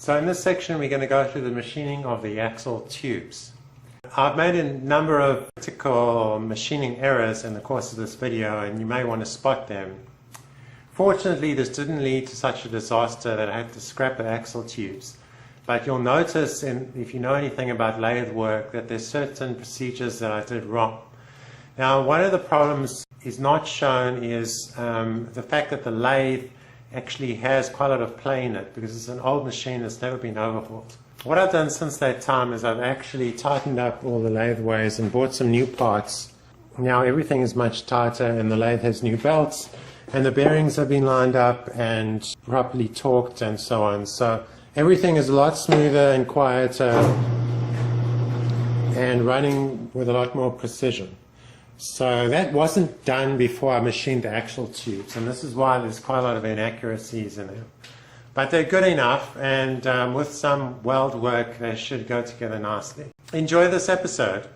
So in this section we're going to go through the machining of the axle tubes. I've made a number of critical machining errors in the course of this video, and you may want to spot them. Fortunately, this didn't lead to such a disaster that I had to scrap the axle tubes. But you'll notice, if you know anything about lathe work, that there's certain procedures that I did wrong. Now, one of the problems is not shown is the fact that the lathe actually has quite a lot of play in it, because it's an old machine that's never been overhauled. What I've done since that time is I've actually tightened up all the lathe ways and bought some new parts. Now everything is much tighter, and the lathe has new belts, and the bearings have been lined up and properly torqued and so on. So everything is a lot smoother and quieter and running with a lot more precision. So that wasn't done before I machined the axle tubes, and this is why there's quite a lot of inaccuracies in it. But they're good enough, and with some weld work they should go together nicely. Enjoy this episode.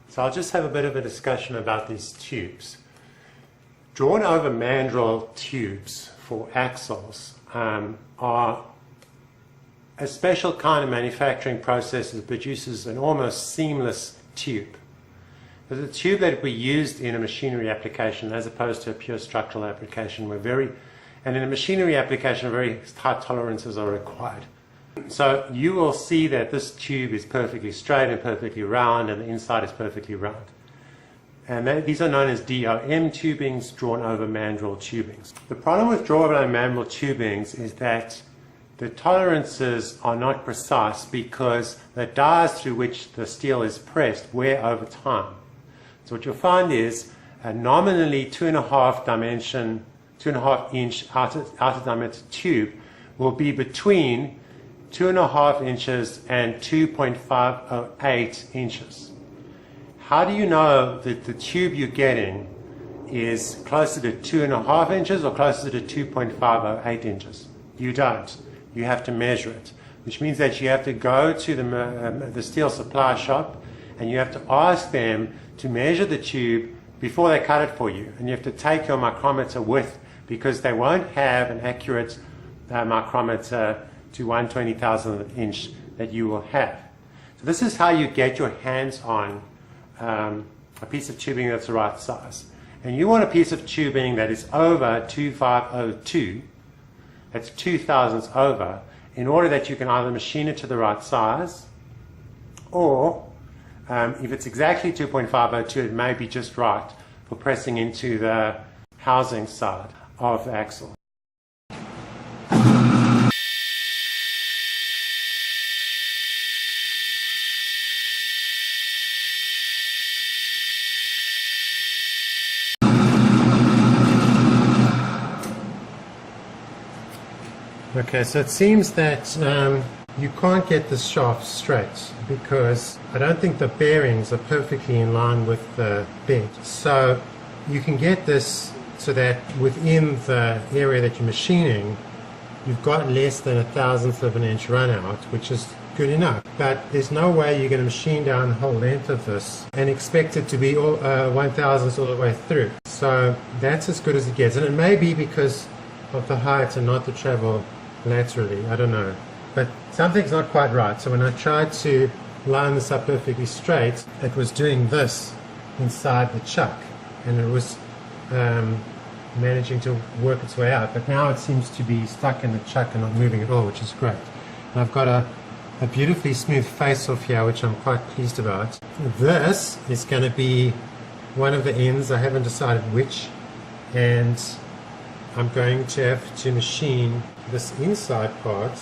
So I'll just have a bit of a discussion about these tubes. Drawn over mandrel tubes for axles are a special kind of manufacturing process that produces an almost seamless tube. The tube that we used in a machinery application as opposed to a pure structural application and in a machinery application very high tolerances are required. So you will see that this tube is perfectly straight and perfectly round, and the inside is perfectly round. And these are known as DOM tubings, drawn over mandrel tubings. The problem with drawn over mandrel tubings is that the tolerances are not precise because the dies through which the steel is pressed wear over time. So what you'll find is a nominally 2.5 inch outer diameter tube will be between 2.5 inches and 2.508 inches. How do you know that the tube you're getting is closer to 2.5 inches or closer to 2.508 inches? You don't. You have to measure it, which means that you have to go to the steel supply shop and you have to ask them to measure the tube before they cut it for you. And you have to take your micrometer with, because they won't have an accurate micrometer to 1/20,000th of an inch that you will have. So this is how you get your hands on a piece of tubing that's the right size. And you want a piece of tubing that is over 2502, that's 2 thousandths over, in order that you can either machine it to the right size, or if it's exactly 2.502, it may be just right for pressing into the housing side of the axle. Okay, so it seems that you can't get the shaft straight because I don't think the bearings are perfectly in line with the bed. So you can get this so that within the area that you're machining, you've got less than 1/1000th of an inch run out, which is good enough. But there's no way you're going to machine down the whole length of this and expect it to be 1/1000th all the way through. So that's as good as it gets. And it may be because of the height and not the travel laterally, I don't know, but something's not quite right. So when I tried to line this up perfectly straight, it was doing this inside the chuck, and it was managing to work its way out, but now it seems to be stuck in the chuck and not moving at all, which is great. And I've got a beautifully smooth face off here, which I'm quite pleased about. This is going to be one of the ends, I haven't decided which, and I'm going to have to machine this inside part,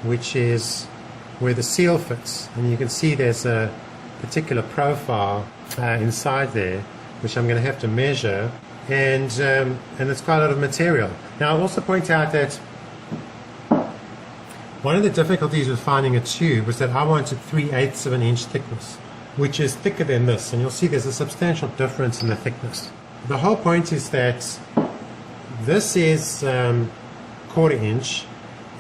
which is where the seal fits, and you can see there's a particular profile inside there, which I'm going to have to measure, and it's quite a lot of material. Now I'll also point out that one of the difficulties with finding a tube was that I wanted 3/8 of an inch thickness, which is thicker than this, and you'll see there's a substantial difference in the thickness. The whole point is that this is 1/4 inch,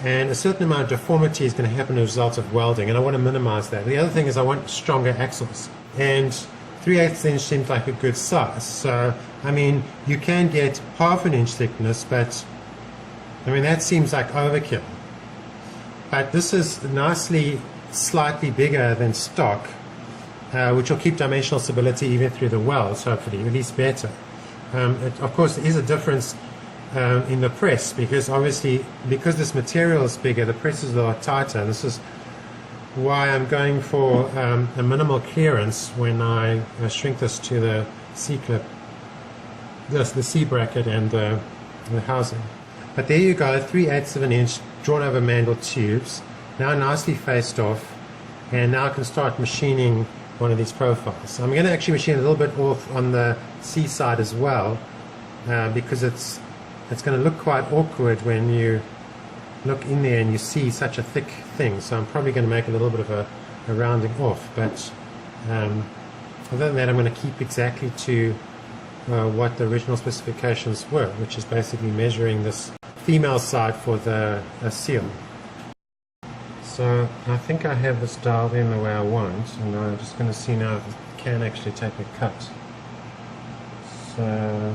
and a certain amount of deformity is going to happen as a result of welding, and I want to minimize that. The other thing is I want stronger axles, and 3/8 inch seems like a good size. So I mean, you can get 1/2 inch thickness, but I mean that seems like overkill. But this is nicely slightly bigger than stock, which will keep dimensional stability even through the welds, hopefully, at least better. Of course, there is a difference in the press, because obviously, because this material is bigger, the press is a lot tighter. And this is why I'm going for a minimal clearance when I shrink this to the C-clip, the C bracket and the housing. But there you go, 3/8 of an inch drawn over mandrel tubes, now nicely faced off, and now I can start machining one of these profiles. I'm going to actually machine a little bit off on the C side as well, because it's going to look quite awkward when you look in there and you see such a thick thing. So I'm probably going to make a little bit of a rounding off, but other than that, I'm going to keep exactly to what the original specifications were, which is basically measuring this female side for the seal. So I think I have this dialed in the way I want, and I'm just going to see now if it can actually take a cut. So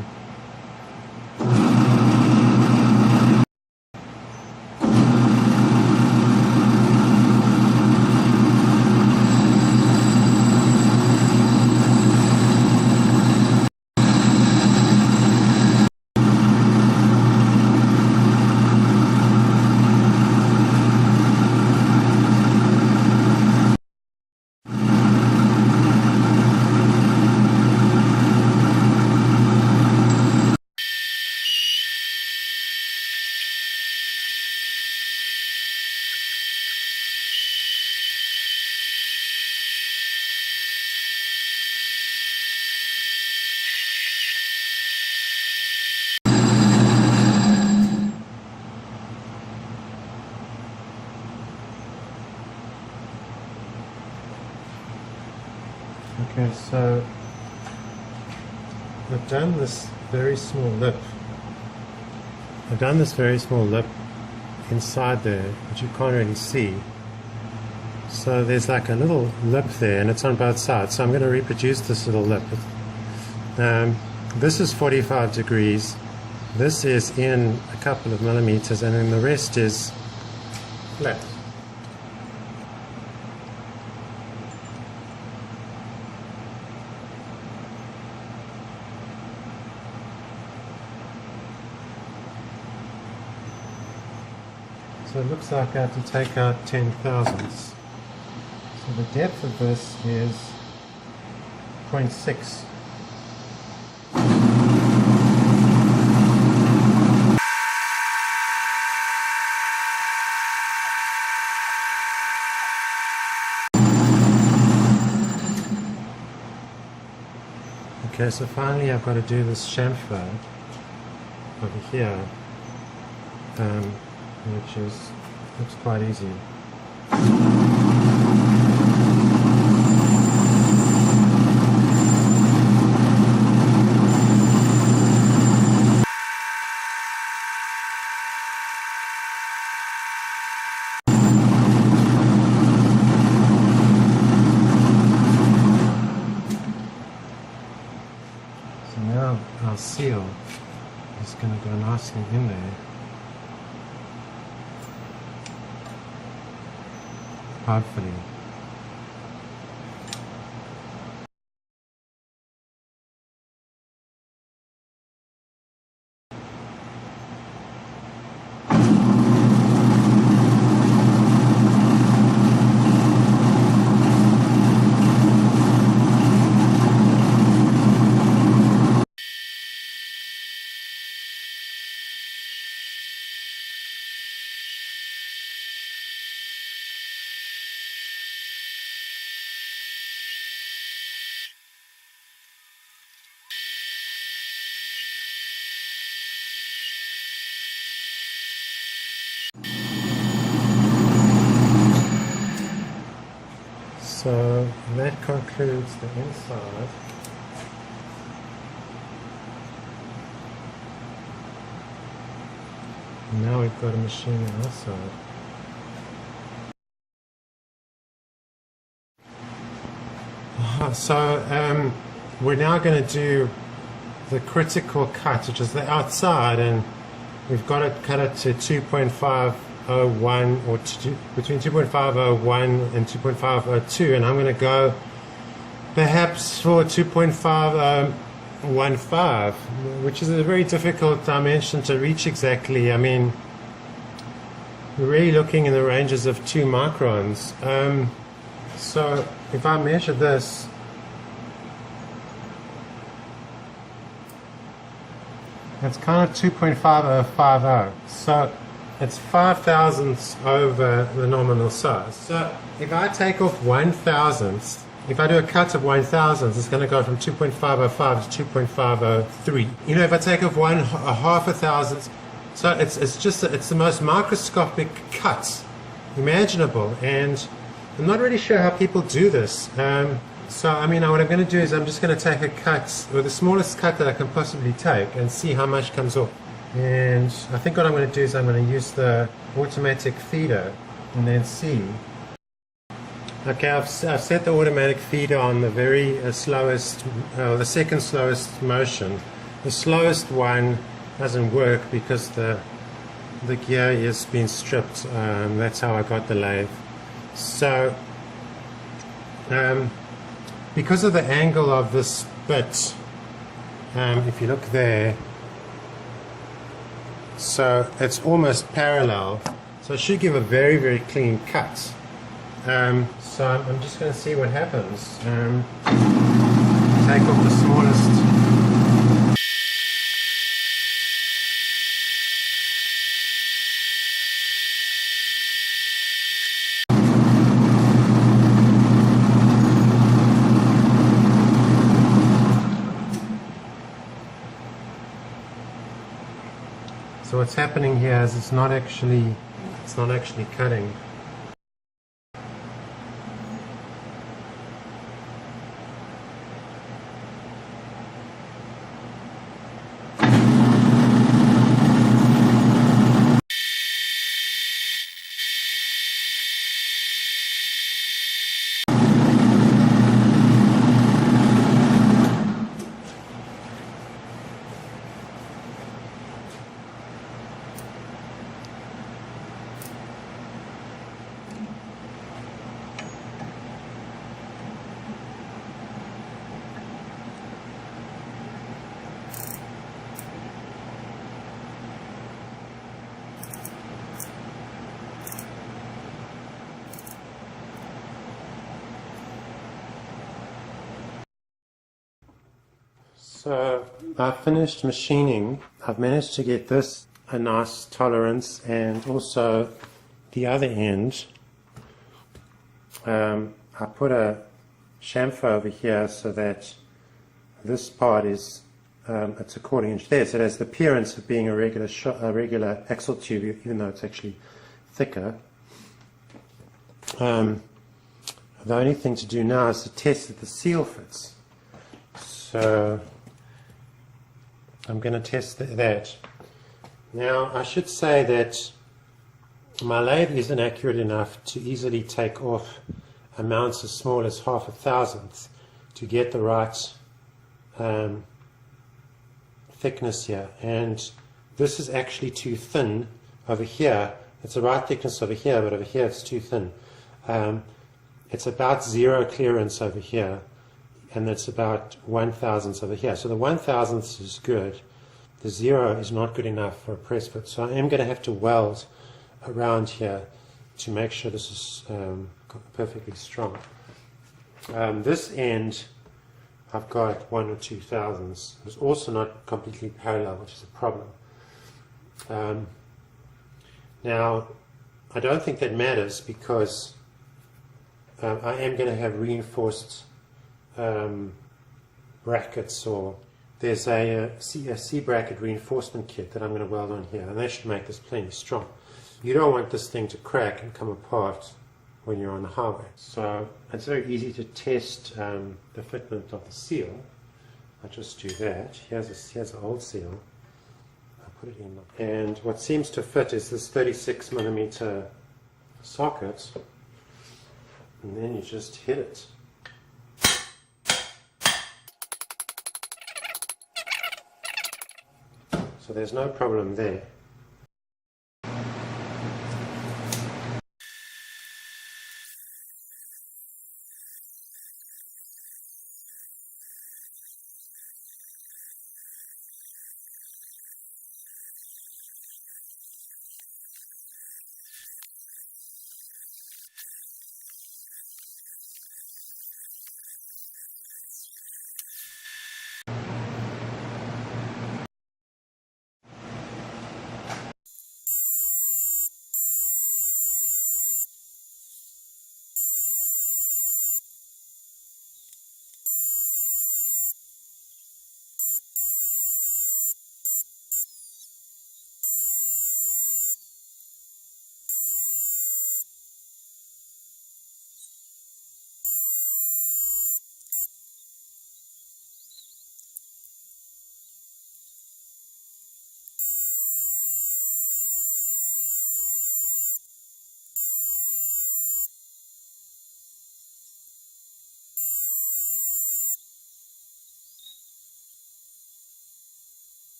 okay, so I've done this very small lip. Inside there, which you can't really see. So there's like a little lip there, and it's on both sides. So I'm going to reproduce this little lip. This is 45 degrees. This is in a couple of millimeters, and then the rest is flat. So it looks like I have to take out 10 thousandths. So the depth of this is 0.6. Okay, so finally I've got to do this chamfer over here, which looks quite easy. So now our seal is going to go nicely in there. Hopefully. that concludes the inside. Now we've got a machine outside. So we're now going to do the critical cut, which is the outside, and we've got to cut it to 2.501 or between 2.501 and 2.502, and I'm going to go perhaps for 2.515, which is a very difficult dimension to reach exactly. I mean, we're really looking in the ranges of 2 microns. So if I measure this, it's kind of 2.5050. So it's 5 thousandths over the nominal size. So if I take off 1 thousandth, if I do a cut of 1 thousandth, it's going to go from 2.505 to 2.503. You know, if I take off a half a thousandth, so it's the most microscopic cut imaginable, and I'm not really sure how people do this. So I mean, what I'm going to do is I'm just going to take a cut, or the smallest cut that I can possibly take, and see how much comes off. And I think what I'm going to do is I'm going to use the automatic feeder and then see. Okay, I've set the automatic feeder on the very slowest, the second slowest motion. The slowest one doesn't work because the gear has been stripped. That's how I got the lathe. So because of the angle of this bit, if you look there, so it's almost parallel, so it should give a very, very clean cut. So I'm just going to see what happens. Take off the smallest. So what's happening here is it's not actually cutting. So I finished machining. I've managed to get this a nice tolerance, and also the other end. I put a chamfer over here so that this part is it's a 1/4 inch there, so it has the appearance of being a regular axle tube, even though it's actually thicker. The only thing to do now is to test that the seal fits. So I'm going to test that. Now I should say that my lathe isn't accurate enough to easily take off amounts as small as 1/2 thousandth to get the right thickness here, and this is actually too thin over here. It's the right thickness over here, but over here it's too thin. It's about 0 clearance over here, and it's about 1 thousandth over here. So the 1 thousandth is good. The 0 is not good enough for a press fit. So I am going to have to weld around here to make sure this is perfectly strong. This end, I've got 1 or 2 thousandths. It's also not completely parallel, which is a problem. Now, I don't think that matters because I am going to have reinforced brackets, or there's a C bracket reinforcement kit that I'm going to weld on here, and that should make this plenty strong. You don't want this thing to crack and come apart when you're on the highway. So it's very easy to test the fitment of the seal. I'll just do that. Here's an old seal. I'll put it in. And what seems to fit is this 36mm socket. And then you just hit it. So there's no problem there.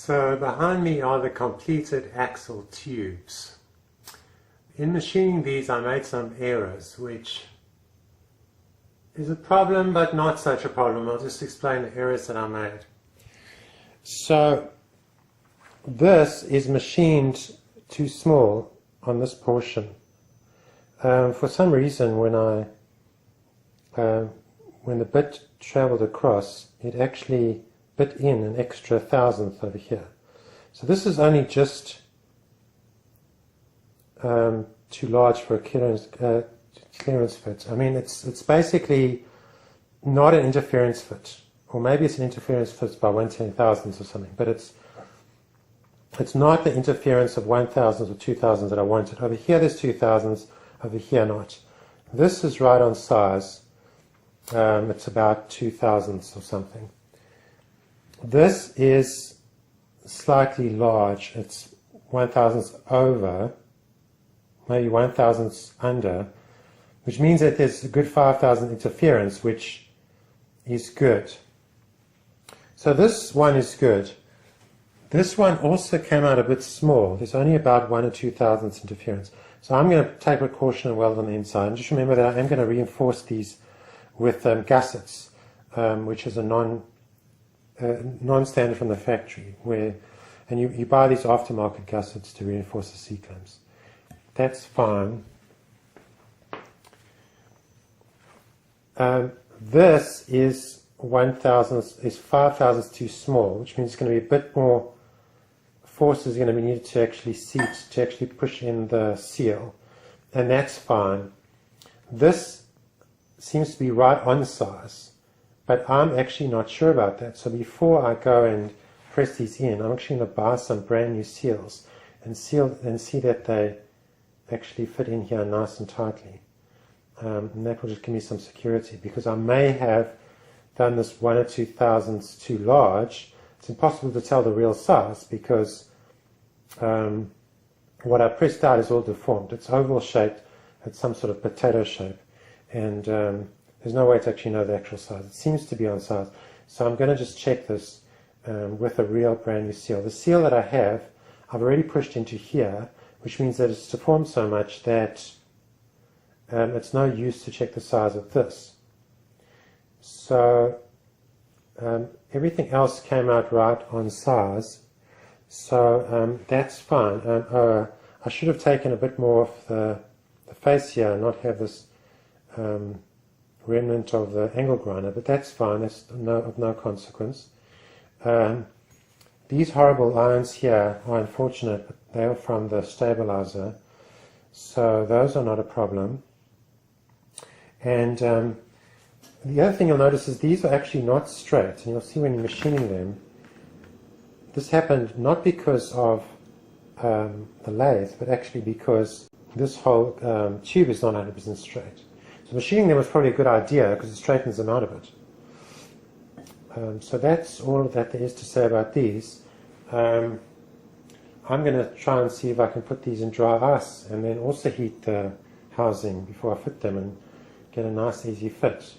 So behind me are the completed axle tubes. In machining these I made some errors, which is a problem but not such a problem. I'll just explain the errors that I made. So this is machined too small on this portion. For some reason when the bit traveled across, it actually bit in an extra thousandth over here. So this is only just too large for a clearance fit. I mean, it's basically not an interference fit, or maybe it's an interference fit by 1/10,000th or something, but it's not the interference of 1,000th or 2,000th that I wanted. Over here there's 2,000ths, over here not. This is right on size. It's about 2,000ths or something. This is slightly large. It's 1,000ths over, maybe 1,000ths under, which means that there's a good 5,000 interference, which is good. So this one is good. This one also came out a bit small. There's only about 1 or 2,000ths interference. So I'm going to take precaution and weld on the inside. And just remember that I am going to reinforce these with gussets, which is a non-standard from the factory, and you buy these aftermarket gussets to reinforce the C-clamps. That's fine. This is 1,000th, is 5,000ths too small, which means it's going to be a bit more force is going to be needed to actually seat, to actually push in the seal, and that's fine. This seems to be right on size, but I'm actually not sure about that. So before I go and press these in, I'm actually going to buy some brand new seals and see that they actually fit in here nice and tightly. And that will just give me some security, because I may have done this 1 or 2,000ths too large. It's impossible to tell the real size because what I pressed out is all deformed. It's oval shaped, it's some sort of potato shape, and there's no way to actually know the actual size. It seems to be on size. So I'm going to just check this with a real brand new seal. The seal that I have, I've already pushed into here, which means that it's deformed so much that it's no use to check the size of this. So everything else came out right on size, so that's fine. I should have taken a bit more of the face here and not have this remnant of the angle grinder, but that's fine. That's of no consequence. These horrible irons here are unfortunate, but they are from the stabilizer, so those are not a problem. And the other thing you'll notice is these are actually not straight, and you'll see when you're machining them. This happened not because of the lathe, but actually because this whole tube is not 100% straight. So machining them was probably a good idea because it straightens them out a bit. So that's all that there is to say about these. I'm going to try and see if I can put these in dry ice and then also heat the housing before I fit them and get a nice easy fit.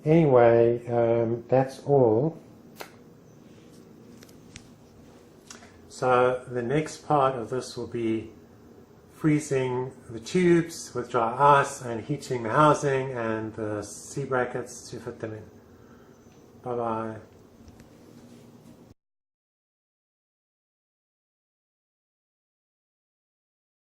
Anyway, that's all. So the next part of this will be freezing the tubes with dry ice and heating the housing and the C brackets to fit them in. Bye bye.